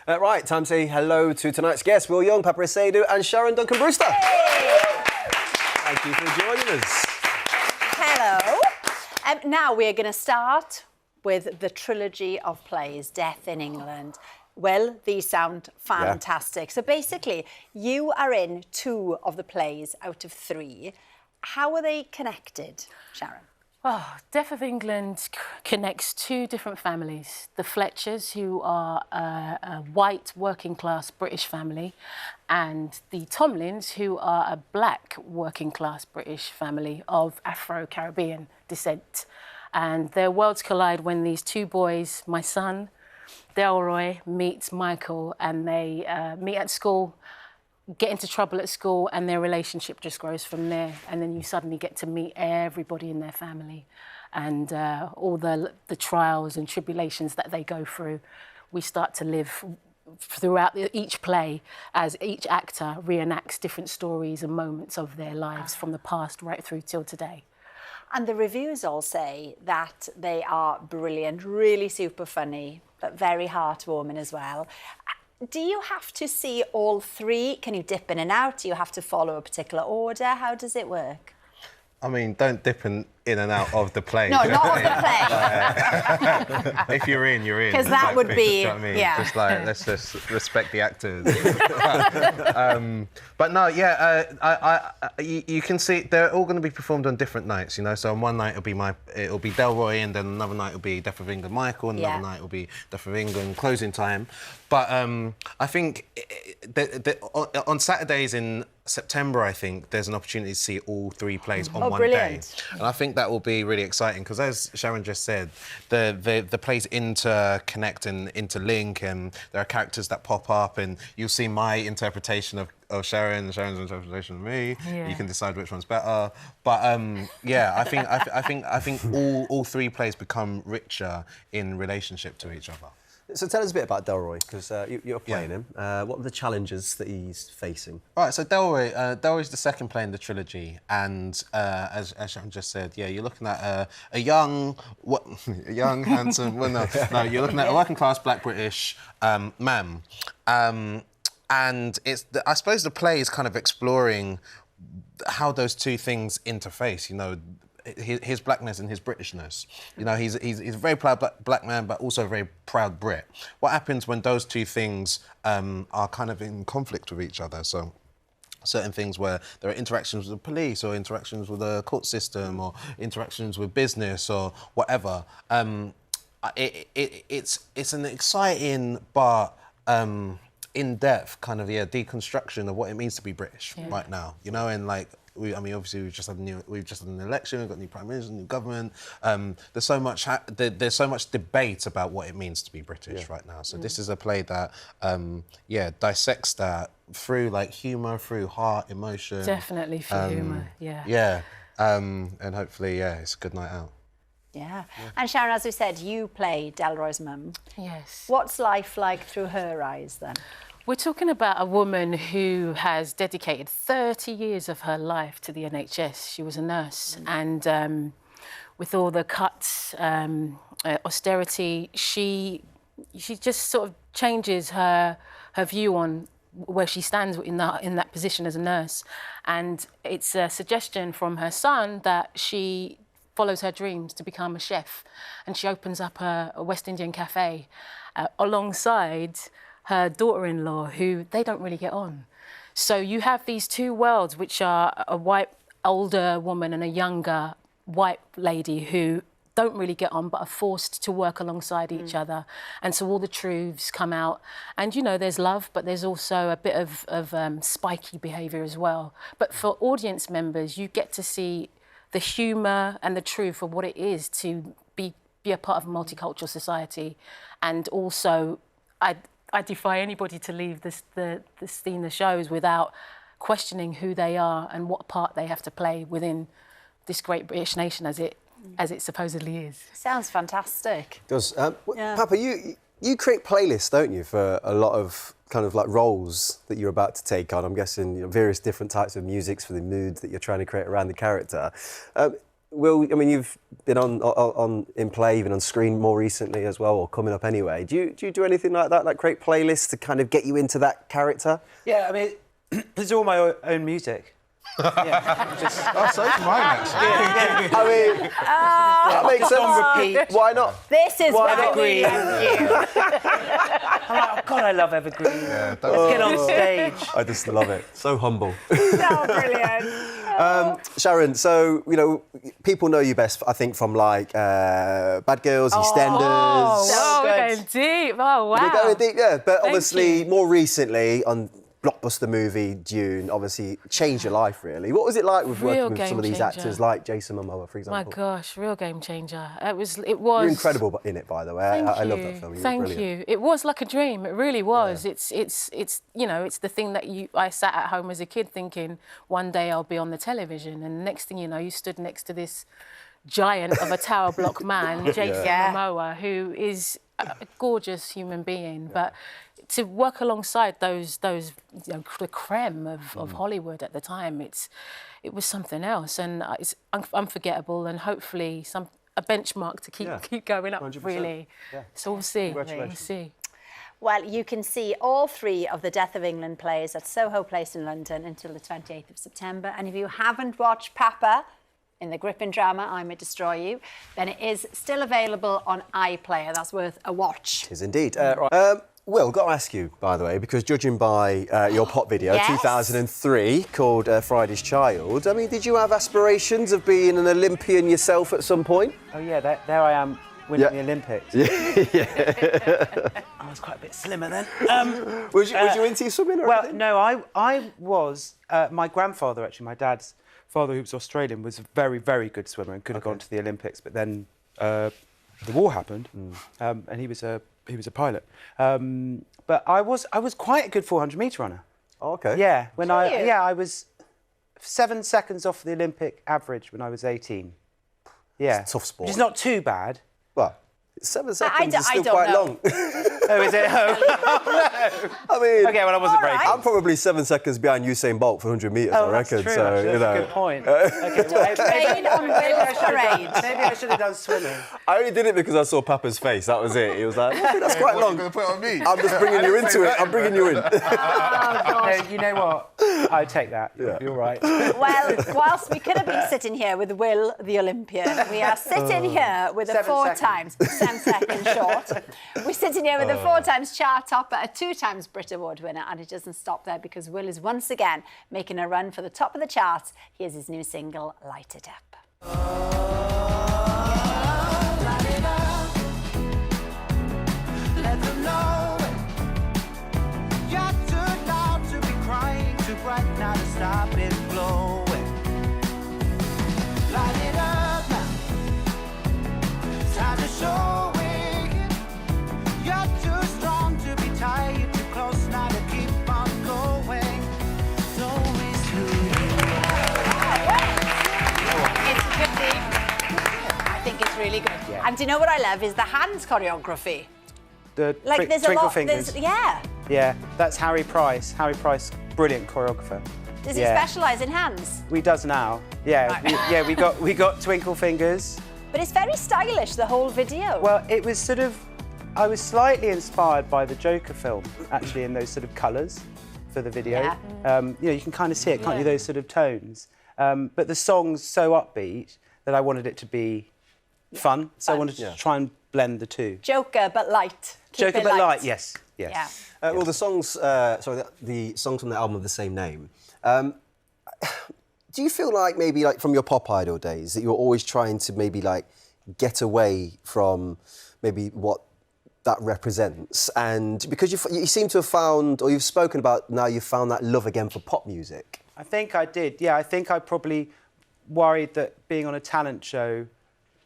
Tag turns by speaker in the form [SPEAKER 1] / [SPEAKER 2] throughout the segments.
[SPEAKER 1] Right, time to say hello to tonight's guests, Will Young, Paapa, Essiedu and Sharon Duncan-Brewster. Thank you for joining us.
[SPEAKER 2] Hello. Now we're going to start with the trilogy of plays, Death in England. Well, these sound fantastic. Yeah. So basically, you are in 2 of the plays out of 3. How are they connected, Sharon?
[SPEAKER 3] Oh, Death of England connects 2 different families. The Fletchers, who are a white working-class British family, and the Tomlins, who are a black working-class British family of Afro-Caribbean descent. And their worlds collide when these 2 boys, my son, Delroy, meets Michael, and they meet at school, get into trouble at school, and their relationship just grows from there. And then you suddenly get to meet everybody in their family and all the trials and tribulations that they go through. We start to live throughout each play as each actor reenacts different stories and moments of their lives from the past right through till today.
[SPEAKER 2] And the reviews all say that they are brilliant, really super funny, but very heartwarming as well. Do you have to see all 3? Can you dip in and out? Do you have to follow a particular order? How does it work?
[SPEAKER 4] I mean, don't dip in and out of the play.
[SPEAKER 2] No, not of the play.
[SPEAKER 4] If you're in, you're in.
[SPEAKER 2] Because that would be,
[SPEAKER 4] you know what I mean?
[SPEAKER 2] yeah.
[SPEAKER 4] Just like, let's just respect the actors. But no, yeah, you can see they're all going to be performed on different nights, you know. So on one night it'll be Delroy, and then another night it'll be Death of England Michael, and another night it'll be Death of England closing time. But I think on Saturdays in September, I think there's an opportunity to see all 3 plays on one day, and I think that will be really exciting because, as Sharon just said, the plays interconnect and interlink, and there are characters that pop up, and you'll see my interpretation of Sharon, Sharon's interpretation of me. Yeah. You can decide which one's better. But yeah, I think all 3 plays become richer in relationship to each other.
[SPEAKER 1] So tell us a bit about Delroy, because you're playing him. What are the challenges that he's facing?
[SPEAKER 4] Right, so Delroy's the second play in the trilogy, and as Sharon just said, yeah, you're looking at a young, handsome. Well, no, you're looking at a working-class Black British man, and I suppose the play is kind of exploring how those 2 things interface. You know, his blackness and his Britishness. You know, he's a very proud black man, but also a very proud Brit. What happens when those 2 things are kind of in conflict with each other? So certain things where there are interactions with the police or interactions with the court system or interactions with business or whatever. It's an exciting but in-depth kind of deconstruction of what it means to be British right now. You know, and like. Obviously, we've just had an election. We've got a new prime minister, new government. There's so much debate about what it means to be British right now. So this is a play that, dissects that through like humour, through heart, emotion.
[SPEAKER 3] Definitely through humour. Yeah.
[SPEAKER 4] Yeah, and hopefully, it's a good night out.
[SPEAKER 2] Yeah. And Sharon, as we said, you play Delroy's mum.
[SPEAKER 3] Yes.
[SPEAKER 2] What's life like through her eyes then?
[SPEAKER 3] We're talking about a woman who has dedicated 30 years of her life to the NHS. She was a nurse, and with all the cuts, austerity, she just sort of changes her view on where she stands in that position as a nurse. And it's a suggestion from her son that she follows her dreams to become a chef, and she opens up a West Indian cafe alongside her daughter-in-law, who they don't really get on. So you have these 2 worlds, which are a white older woman and a younger white lady who don't really get on but are forced to work alongside each other. And so all the truths come out. And, you know, there's love, but there's also a bit of spiky behaviour as well. But for audience members, you get to see the humour and the truth of what it is to be a part of a multicultural society. And also, I defy anybody to leave the scene, the shows, without questioning who they are and what part they have to play within this great British nation as it supposedly is.
[SPEAKER 2] Sounds fantastic.
[SPEAKER 1] It does. Paapa, you create playlists, don't you, for a lot of kind of like roles that you're about to take on? I'm guessing various different types of musics for the mood that you're trying to create around the character. Will, I mean, you've been on in play, even on screen more recently as well, or coming up anyway. Do you do anything like that, like create playlists to kind of get you into that character?
[SPEAKER 5] Yeah, I mean, it's all my own music. Yeah, just...
[SPEAKER 4] Oh, so is mine, actually.
[SPEAKER 1] I mean, that makes sense.
[SPEAKER 5] On repeat.
[SPEAKER 1] Why not?
[SPEAKER 2] This is why
[SPEAKER 5] Evergreen.
[SPEAKER 2] we love you.
[SPEAKER 5] I'm like, oh, God, I love Evergreen.
[SPEAKER 4] Yeah,
[SPEAKER 5] Let's get on stage.
[SPEAKER 1] I just love it. So humble.
[SPEAKER 2] So brilliant.
[SPEAKER 1] Sharon, so, you know, people know you best, I think, from, like, Bad Girls, EastEnders.
[SPEAKER 3] Oh,
[SPEAKER 5] good.
[SPEAKER 3] we're going deep. Oh, wow.
[SPEAKER 1] You're going deep, yeah. But
[SPEAKER 3] Thank
[SPEAKER 1] obviously,
[SPEAKER 3] you.
[SPEAKER 1] more recently, on blockbuster movie Dune, obviously changed your life, really. What was it like with
[SPEAKER 3] Real
[SPEAKER 1] working with some of
[SPEAKER 3] game
[SPEAKER 1] these
[SPEAKER 3] changer.
[SPEAKER 1] actors like Jason Momoa, for
[SPEAKER 3] My
[SPEAKER 1] example?
[SPEAKER 3] gosh, real game changer. It was.
[SPEAKER 1] You're incredible in it, by the way. I love that film. You were
[SPEAKER 3] Thank
[SPEAKER 1] brilliant.
[SPEAKER 3] you. It was like a dream. It really was. Yeah. It's you know, it's the thing that I sat at home as a kid thinking one day I'll be on the television, and the next thing you know, you stood next to this giant of a tower block man, Jason Momoa, who is a gorgeous human being, but to work alongside those you know, the creme of Hollywood at the time, it was something else, and it's unforgettable, and hopefully a benchmark to keep going up.
[SPEAKER 1] 100%.
[SPEAKER 3] Really.
[SPEAKER 1] Yeah.
[SPEAKER 3] So we'll see.
[SPEAKER 1] Congratulations.
[SPEAKER 3] We'll see.
[SPEAKER 2] Well, you can see all 3 of the Death of England plays at Soho Place in London until the 28th of September. And if you haven't watched Paapa in the gripping drama I May Destroy You, then it is still available on iPlayer. That's worth a watch.
[SPEAKER 1] It is indeed. Right. Will, got to ask you, by the way, because judging by your pop video,
[SPEAKER 2] Yes.
[SPEAKER 1] 2003, called Friday's Child, I mean, did you have aspirations of being an Olympian yourself at some point?
[SPEAKER 5] Oh, yeah, there I am winning the Olympics. I was quite a bit slimmer then.
[SPEAKER 1] Was you into swimming or
[SPEAKER 5] Well,
[SPEAKER 1] anything?
[SPEAKER 5] no, I was... my grandfather, actually, my dad's father, who was Australian, was a very, very good swimmer and could have gone to the Olympics, but then the war happened, and he was a pilot. But I was quite a good 400-metre runner.
[SPEAKER 1] Oh, okay.
[SPEAKER 5] Yeah,
[SPEAKER 2] you?
[SPEAKER 5] I was 7 seconds off the Olympic average when I was 18. Yeah,
[SPEAKER 1] It's a tough sport.
[SPEAKER 5] Which is not too bad.
[SPEAKER 1] Well, 7 seconds is
[SPEAKER 2] I
[SPEAKER 1] still
[SPEAKER 2] don't
[SPEAKER 1] quite
[SPEAKER 2] know.
[SPEAKER 1] long.
[SPEAKER 5] Oh, is it?
[SPEAKER 1] I mean,
[SPEAKER 5] Okay, well, I wasn't very
[SPEAKER 2] All right.
[SPEAKER 5] good.
[SPEAKER 1] I'm probably 7 seconds behind Usain Bolt for 100 metres,
[SPEAKER 5] Oh,
[SPEAKER 1] I
[SPEAKER 5] that's
[SPEAKER 1] reckon.
[SPEAKER 5] true,
[SPEAKER 1] So,
[SPEAKER 5] actually.
[SPEAKER 1] you know.
[SPEAKER 5] That's a good point. Okay, well,
[SPEAKER 2] Train on Will's parade.
[SPEAKER 5] maybe I should have done swimming.
[SPEAKER 1] I only did it because I saw Papa's face. That was it. He was like, I think that's quite long.
[SPEAKER 4] You're going to put it on me?
[SPEAKER 1] I'm just bringing you into it. I'm bringing you in.
[SPEAKER 5] No, you know what? I'd take that. You're right.
[SPEAKER 2] Well, whilst we could have been sitting here with Will, the Olympian, we are sitting here with a
[SPEAKER 5] 7
[SPEAKER 2] 4
[SPEAKER 5] seconds.
[SPEAKER 2] times, 7 seconds short. We're sitting here with a 4 times chart topper, a 2 times Brit Award winner, and it doesn't stop there because Will is once again making a run for the top of the charts. Here's his new single, Light It Up.
[SPEAKER 6] Let them know you're too loud to be crying, too bright now to stop it glowing. Light it up now. It's time to show it. You're too strong to be tired, too close now to keep on going. Don't miss who you
[SPEAKER 2] It's a good thing. I think it's really good.
[SPEAKER 5] Yeah.
[SPEAKER 2] And do you know what I love is the hands choreography.
[SPEAKER 5] The
[SPEAKER 2] Like there's a
[SPEAKER 5] twinkle
[SPEAKER 2] lot.
[SPEAKER 5] fingers.
[SPEAKER 2] Yeah.
[SPEAKER 5] Yeah, that's Harry Price. Harry Price, brilliant choreographer.
[SPEAKER 2] Does he
[SPEAKER 5] Yeah.
[SPEAKER 2] specialise in hands?
[SPEAKER 5] We does now. Yeah,
[SPEAKER 2] Right.
[SPEAKER 5] we got twinkle fingers.
[SPEAKER 2] But it's very stylish, the whole video.
[SPEAKER 5] Well, it was sort of, I was slightly inspired by the Joker film, actually, in those sort of colours for the video.
[SPEAKER 2] Yeah.
[SPEAKER 5] You know, you can kind of see it, can't you, those sort of tones. But the song's so upbeat that I wanted it to be fun, so I wanted to try and blend the two.
[SPEAKER 2] Joker, but light. Keep
[SPEAKER 5] Joker
[SPEAKER 2] it
[SPEAKER 5] but light, yes.
[SPEAKER 2] Yeah.
[SPEAKER 1] Well, the songs, the songs from the album of the same name. Do you feel like maybe like from your pop idol days that you're always trying to maybe like get away from maybe what that represents? And because you seem to have found, or you've spoken about now, you've found that love again for pop music.
[SPEAKER 5] I think I did, yeah. I think I probably worried that being on a talent show,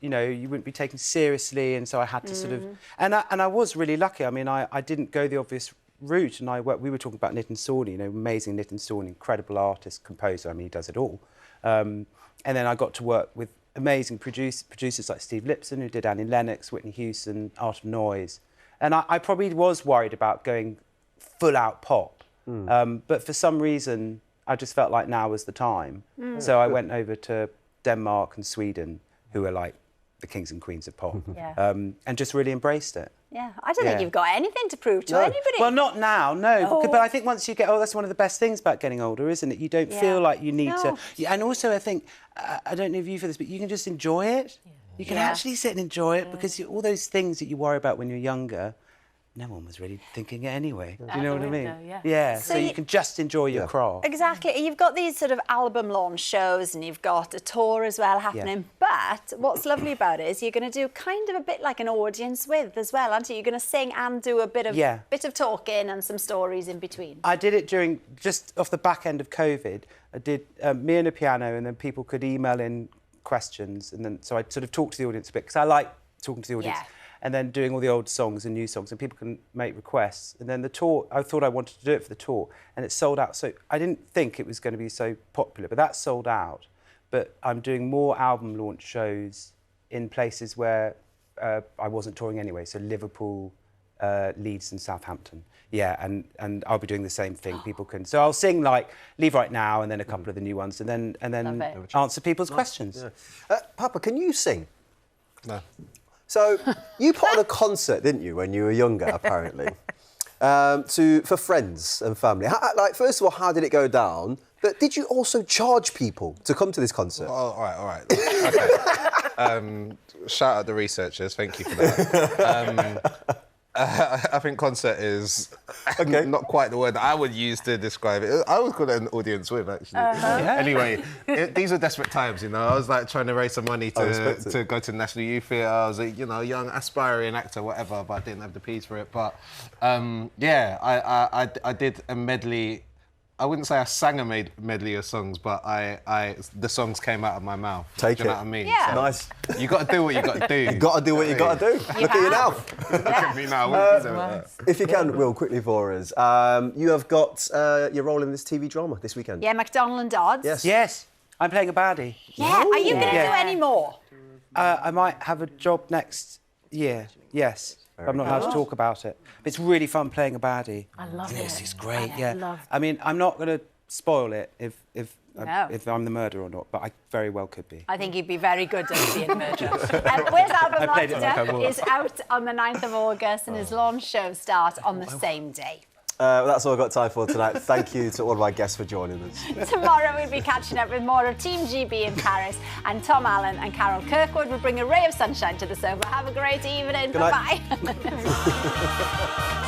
[SPEAKER 5] you know, you wouldn't be taken seriously, and so I had to sort of... And I was really lucky. I mean, I didn't go the obvious route, and we were talking about Nitin Sawhney, you know, amazing Nitin Sawhney, incredible artist, composer, I mean, he does it all. And then I got to work with amazing producers like Steve Lipson, who did Annie Lennox, Whitney Houston, Art of Noise. And I probably was worried about going full-out pop. But for some reason, I just felt like now was the time. So I went over to Denmark and Sweden, who are like the kings and queens of pop,
[SPEAKER 2] Yeah.
[SPEAKER 5] and just really embraced it.
[SPEAKER 2] Yeah, I don't think
[SPEAKER 5] Yeah.
[SPEAKER 2] you've got anything to prove to anybody.
[SPEAKER 5] Well, not now, no.
[SPEAKER 2] Oh.
[SPEAKER 5] But I think once you get, that's one of the best things about getting older, isn't it? You don't feel like you need to. And also, I think, I don't know if you feel this, but you can just enjoy it. You can actually sit and enjoy it because all those things that you worry about when you're younger, no one was really thinking it anyway. Do you know what I mean?
[SPEAKER 3] Yeah.
[SPEAKER 5] So you can just enjoy your craft.
[SPEAKER 2] Exactly. You've got these sort of album launch shows and you've got a tour as well happening. But what's lovely about it is you're going to do kind of a bit like an audience with as well, aren't you? You're going to sing and do a bit of talking and some stories in between.
[SPEAKER 5] I did it during, just off the back end of COVID. I did me and a piano, and then people could email in questions. And then, so I sort of talked to the audience a bit, because I like talking to the audience.
[SPEAKER 2] Yeah.
[SPEAKER 5] And then doing all the old songs and new songs, and people can make requests. And then the tour, I thought I wanted to do it for the tour, and it sold out. So I didn't think it was going to be so popular, but that sold out. But I'm doing more album launch shows in places where I wasn't touring anyway, so Liverpool, Leeds and Southampton. Yeah, and I'll be doing the same thing. People can, so I'll sing like Leave Right Now, and then a couple of the new ones, and then answer people's questions.
[SPEAKER 1] Yeah. Paapa, can you sing?
[SPEAKER 4] No.
[SPEAKER 1] So you put on a concert, didn't you, when you were younger, apparently, for friends and family. First of all, how did it go down? But did you also charge people to come to this concert?
[SPEAKER 4] Oh, all right. Okay. Shout out the researchers. Thank you for that. I think concert is not quite the word that I would use to describe it. I would call it an audience with, actually. Anyway, these are desperate times, you know. I was like trying to raise some money to go to the National Youth Theatre. I was a young aspiring actor, whatever, but I didn't have the peas for it. But I did a medley. I wouldn't say I sang a medley of songs, but the songs came out of my mouth. Do you know what I mean?
[SPEAKER 2] Yeah.
[SPEAKER 1] So nice.
[SPEAKER 4] You got to do what you got to do.
[SPEAKER 1] You got to do what you got to do. Look at you now.
[SPEAKER 4] Look at me now. I wouldn't do that.
[SPEAKER 1] If you can, Will, quickly for us. You have got your role in this TV drama this weekend.
[SPEAKER 2] Yeah, McDonald and Dodds.
[SPEAKER 1] Yes.
[SPEAKER 5] Yes, I'm playing a baddie.
[SPEAKER 2] Yeah. Are you going to do any more?
[SPEAKER 5] I might have a job next year. Yes. I'm not allowed to talk about it. But it's really fun playing a baddie.
[SPEAKER 3] I love it.
[SPEAKER 5] Yes, it's great.
[SPEAKER 3] I love
[SPEAKER 5] I mean, I'm not going to spoil it if
[SPEAKER 2] No.
[SPEAKER 5] I'm the murderer or not, but I very well could be.
[SPEAKER 2] I think you'd be very good at being a murderer. Where's Album
[SPEAKER 5] I played it like I was.
[SPEAKER 2] is out on the 9th of August and his launch show starts on the same day.
[SPEAKER 1] That's all I've got time for tonight. Thank you to all of our guests for joining us.
[SPEAKER 2] Tomorrow we'll be catching up with more of Team GB in Paris, and Tom Allen and Carol Kirkwood will bring a ray of sunshine to the sofa. Have a great evening.
[SPEAKER 1] Good night.
[SPEAKER 2] Bye-bye.